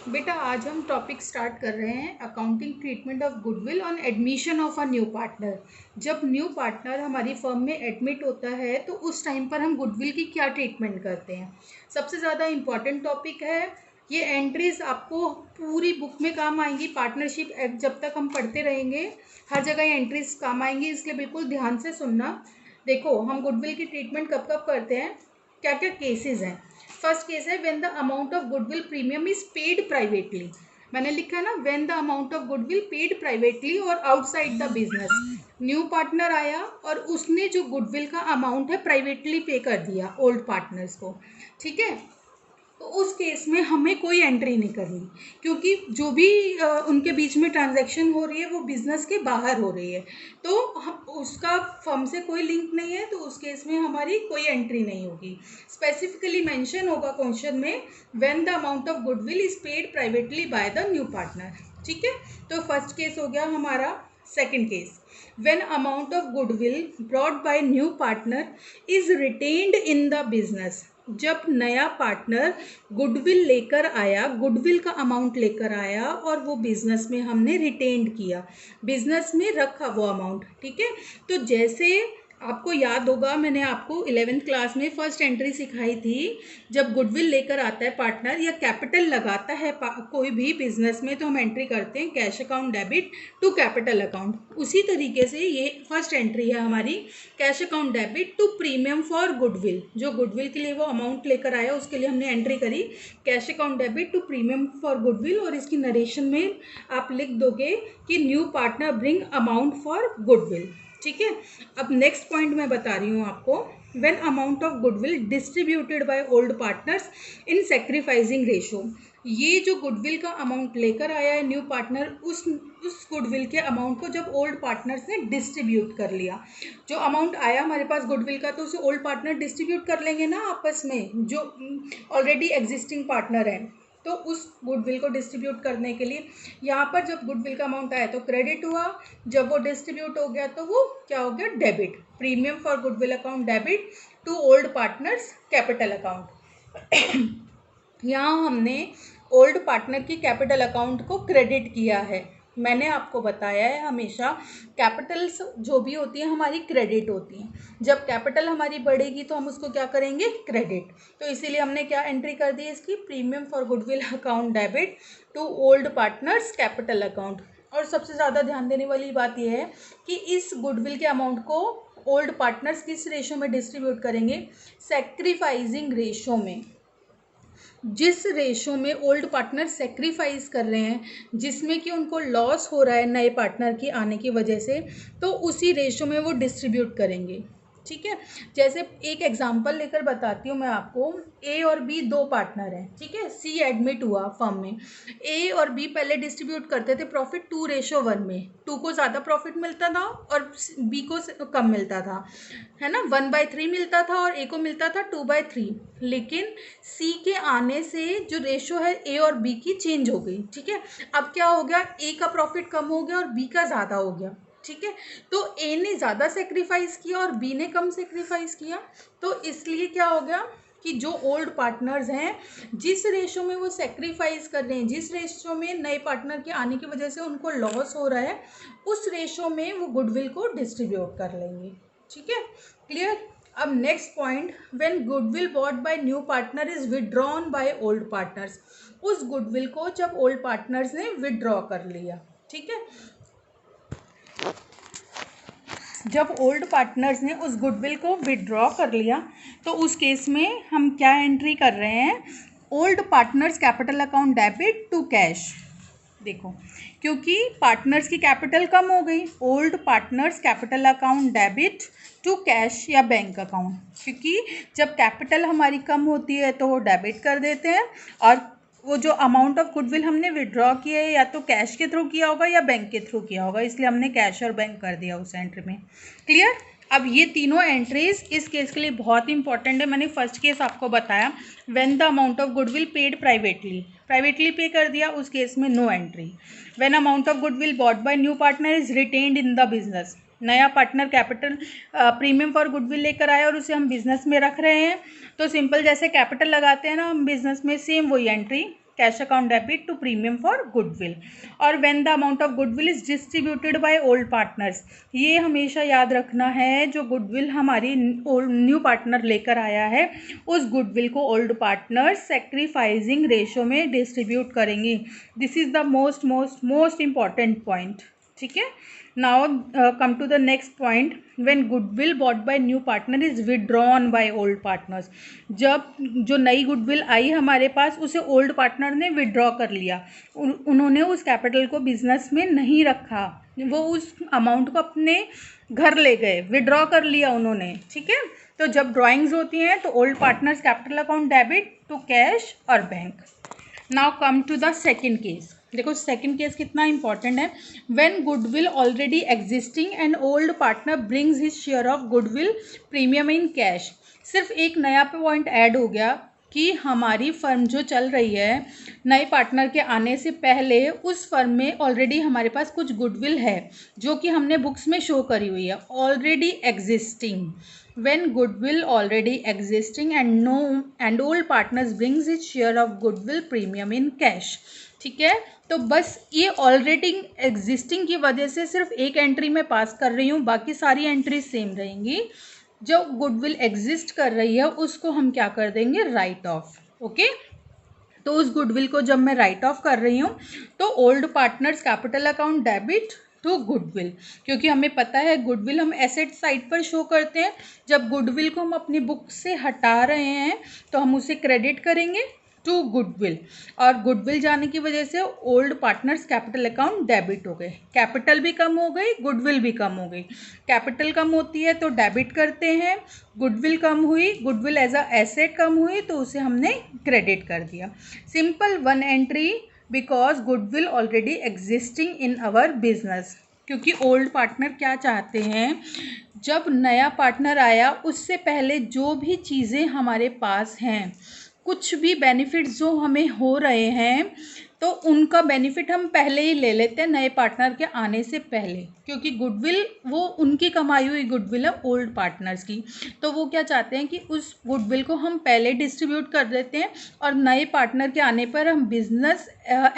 बेटा आज हम टॉपिक स्टार्ट कर रहे हैं accounting treatment of goodwill on admission of a new partner. जब न्यू पार्टनर हमारी फर्म में एडमिट होता है तो उस टाइम पर हम गुडविल की क्या ट्रीटमेंट करते हैं। सबसे ज़्यादा इम्पॉर्टेंट टॉपिक है। ये एंट्रीज आपको पूरी बुक में काम आएंगी। पार्टनरशिप एक्ट जब तक हम पढ़ते रहेंगे हर जगह ये एंट्रीज काम आएंगी, इसलिए बिल्कुल ध्यान से सुनना। देखो हम गुडविल की ट्रीटमेंट कब कब करते हैं, क्या क्या केसेस हैं। फर्स्ट केस है when the amount of goodwill premium is paid privately. मैंने लिखा है ना, when the amount of goodwill paid privately और outside the business. New partner आया और उसने जो गुडविल का अमाउंट है प्राइवेटली पे कर दिया ओल्ड पार्टनर्स को, ठीक है। तो उस केस में हमें कोई एंट्री नहीं करनी, क्योंकि जो भी उनके बीच में ट्रांजैक्शन हो रही है वो बिजनेस के बाहर हो रही है, तो उसका फर्म से कोई लिंक नहीं है, तो उस केस में हमारी कोई एंट्री नहीं होगी। स्पेसिफिकली मेंशन होगा क्वेश्चन में, when the amount of goodwill is paid privately by the new partner, ठीक है। तो फर्स्ट केस हो गया हमारा। Second case, when amount of goodwill brought by new partner is retained in the business। जब नया पार्टनर गुडविल लेकर आया, गुडविल का अमाउंट लेकर आया और वो बिजनेस में हमने रिटेन्ड किया, बिजनेस में रखा वो अमाउंट, ठीक है। तो जैसे आपको याद होगा, मैंने आपको 11th क्लास में फर्स्ट एंट्री सिखाई थी। जब गुडविल लेकर आता है पार्टनर या कैपिटल लगाता है कोई भी बिजनेस में, तो हम एंट्री करते हैं cash account debit to capital account. उसी तरीके से ये फर्स्ट एंट्री है हमारी, cash account debit to premium for goodwill. जो गुडविल के लिए वो अमाउंट लेकर आया उसके लिए हमने एंट्री करी cash account debit to premium for goodwill, और इसकी नरेशन में आप लिख दोगे कि new partner bring amount for goodwill, ठीक है। अब नेक्स्ट पॉइंट मैं बता रही हूँ आपको, when amount of goodwill distributed by old partners in sacrificing ratio. ये जो गुडविल का अमाउंट लेकर आया है न्यू पार्टनर, उस गुडविल के अमाउंट को जब ओल्ड पार्टनर्स ने डिस्ट्रीब्यूट कर लिया, जो अमाउंट आया हमारे पास गुडविल का, तो उसे ओल्ड पार्टनर डिस्ट्रीब्यूट कर लेंगे ना आपस में, जो ऑलरेडी एग्जिस्टिंग पार्टनर है। तो उस गुडविल को डिस्ट्रीब्यूट करने के लिए यहाँ पर जब गुडविल का अमाउंट आया तो क्रेडिट हुआ, जब वो डिस्ट्रीब्यूट हो गया तो वो क्या हो गया, debit. Premium for goodwill account debit to old partners capital account. यहाँ हमने ओल्ड पार्टनर की कैपिटल अकाउंट को क्रेडिट किया है। मैंने आपको बताया है हमेशा कैपिटल्स जो भी होती है हमारी क्रेडिट होती हैं। जब कैपिटल हमारी बढ़ेगी तो हम उसको क्या करेंगे, क्रेडिट। तो इसीलिए हमने क्या एंट्री कर दी इसकी, premium for goodwill account debit to old partners capital account. और सबसे ज़्यादा ध्यान देने वाली बात यह है कि इस गुडविल के अमाउंट को ओल्ड पार्टनर्स किस रेशो में डिस्ट्रीब्यूट करेंगे, सेक्रीफाइसिंग रेशो में। जिस रेशो में ओल्ड पार्टनर सेक्रीफाइस कर रहे हैं, जिसमें कि उनको लॉस हो रहा है नए पार्टनर की आने की वजह से, तो उसी रेशो में वो डिस्ट्रीब्यूट करेंगे, ठीक है। जैसे एक एग्जांपल लेकर बताती हूँ मैं आपको। ए और बी दो पार्टनर हैं, ठीक है। सी एडमिट हुआ फर्म में। ए और बी पहले डिस्ट्रीब्यूट करते थे प्रॉफिट 2:1 में। 2 को ज़्यादा प्रॉफिट मिलता था और बी को कम मिलता था, है ना। 1/3 मिलता था और ए को मिलता था 2/3। लेकिन सी के आने से जो रेशो है ए और बी की चेंज हो गई, ठीक है। अब क्या हो गया, ए का प्रॉफिट कम हो गया और बी का ज़्यादा हो गया, ठीक है। तो ए ने ज़्यादा सेक्रीफाइस किया और बी ने कम सेक्रीफाइस किया। तो इसलिए क्या हो गया कि जो ओल्ड पार्टनर्स हैं, जिस रेशो में वो सेक्रीफाइस कर रहे हैं, जिस रेशो में नए पार्टनर के आने की वजह से उनको लॉस हो रहा है, उस रेशो में वो गुडविल को डिस्ट्रीब्यूट कर लेंगे, ठीक है। क्लियर। अब next point, when goodwill bought by new partner is withdrawn bye old partners. उस गुडविल को जब ओल्ड पार्टनर्स ने विदड्रॉ कर लिया, ठीक है। जब ओल्ड पार्टनर्स ने उस गुडविल को विदड्रॉ कर लिया तो उस केस में हम क्या एंट्री कर रहे हैं, old partners capital account debit to cash. देखो, क्योंकि पार्टनर्स की कैपिटल कम हो गई, old partners capital account debit to cash या बैंक अकाउंट। क्योंकि जब कैपिटल हमारी कम होती है तो वो डेबिट कर देते हैं, और वो जो अमाउंट ऑफ गुडविल हमने विड्रॉ किया है या तो कैश के थ्रू किया होगा या बैंक के थ्रू किया होगा, इसलिए हमने कैश और बैंक कर दिया उस एंट्री में। क्लियर। अब ये तीनों एंट्रीज इस केस के लिए बहुत इंपॉर्टेंट है। मैंने फर्स्ट केस आपको बताया, when the amount of goodwill paid privately pay कर दिया, उस केस में no entry. When amount of goodwill bought by new partner is retained in the business, नया partner capital premium for goodwill लेकर आया और उसे हम बिजनेस में रख रहे हैं, तो सिंपल जैसे कैपिटल लगाते हैं ना हम बिजनेस में, सेम वही entry cash account debit to premium for goodwill. और when the amount of goodwill is distributed by old partners, ये हमेशा याद रखना है, जो गुडविल हमारी न्यू पार्टनर लेकर आया है उस गुडविल को ओल्ड पार्टनर्स सेक्रीफाइसिंग रेशो में डिस्ट्रीब्यूट करेंगे। This is the most important point. ठीक है, now come to the next point, when goodwill bought by new partner is withdrawn by old partners. जब जो नई गुडविल आई हमारे पास उसे ओल्ड पार्टनर ने विड्रॉ कर लिया, उन्होंने उस कैपिटल को बिजनेस में नहीं रखा, वो उस अमाउंट को अपने घर ले गए, विड्रॉ कर लिया उन्होंने। ठीक है, तो जब ड्राइंग्स होती हैं तो old partners capital account debit to cash और bank. Now come to the second case. देखो सेकेंड केस कितना इंपॉर्टेंट है। When goodwill already existing and old partner brings his share of goodwill premium in cash. सिर्फ एक नया point add हो गया कि हमारी फर्म जो चल रही है, नए पार्टनर के आने से पहले उस फर्म में ऑलरेडी हमारे पास कुछ गुडविल है जो कि हमने बुक्स में शो करी हुई है, already existing. When goodwill already existing and old partners brings its share of goodwill premium in cash। ठीक है, तो बस ये ऑलरेडी एग्जिस्टिंग की वजह से सिर्फ एक एंट्री में पास कर रही हूँ, बाकी सारी एंट्री सेम रहेंगी। जो गुडविल एग्जिस्ट कर रही है उसको हम क्या कर देंगे, राइट ऑफ। ओके, तो उस गुडविल को जब मैं राइट ऑफ कर रही हूँ तो old partners capital account debit to goodwill, क्योंकि हमें पता है गुडविल हम एसेट साइड पर शो करते हैं। जब गुडविल को हम अपनी बुक से हटा रहे हैं तो हम उसे क्रेडिट करेंगे टू गुडविल, और गुडविल जाने की वजह से old partners capital account debit हो गए। कैपिटल भी कम हो गई, गुडविल भी कम हो गई। कैपिटल कम होती है तो डेबिट करते हैं, गुडविल कम हुई, गुडविल एज अ एसेट कम हुई तो उसे हमने क्रेडिट कर दिया। Simple one entry, because goodwill already existing in our business. क्योंकि ओल्ड पार्टनर क्या चाहते हैं, जब नया पार्टनर आया उससे पहले जो भी चीज़ें हमारे पास हैं, कुछ भी बेनिफिट्स जो हमें हो रहे हैं, तो उनका बेनिफिट हम पहले ही ले लेते हैं नए पार्टनर के आने से पहले, क्योंकि गुडविल वो उनकी कमाई हुई गुडविल है ओल्ड पार्टनर्स की। तो वो क्या चाहते हैं कि उस गुडविल को हम पहले डिस्ट्रीब्यूट कर देते हैं और नए पार्टनर के आने पर हम business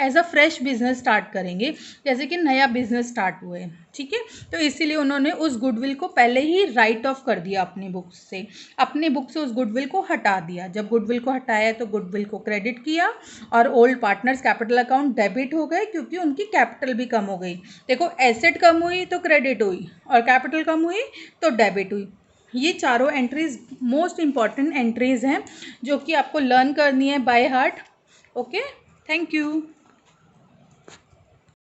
as a fresh business start करेंगे, जैसे कि नया बिजनेस स्टार्ट हुए। ठीक है, तो इसीलिए उन्होंने उस गुडविल को पहले ही राइट ऑफ कर दिया अपनी बुक से, अपनी बुक से उस गुडविल को हटा दिया। जब गुडविल को हटाया तो गुडविल को क्रेडिट किया और old partners capital account debit हो गए, क्योंकि उनकी कैपिटल भी कम हो गई। देखो एसेट कम हुई तो क्रेडिट हुई और कैपिटल कम हुई तो डेबिट हुई। ये चारों एंट्रीज मोस्ट इंपॉर्टेंट एंट्रीज हैं जो कि आपको लर्न करनी है by heart. Okay, thank you.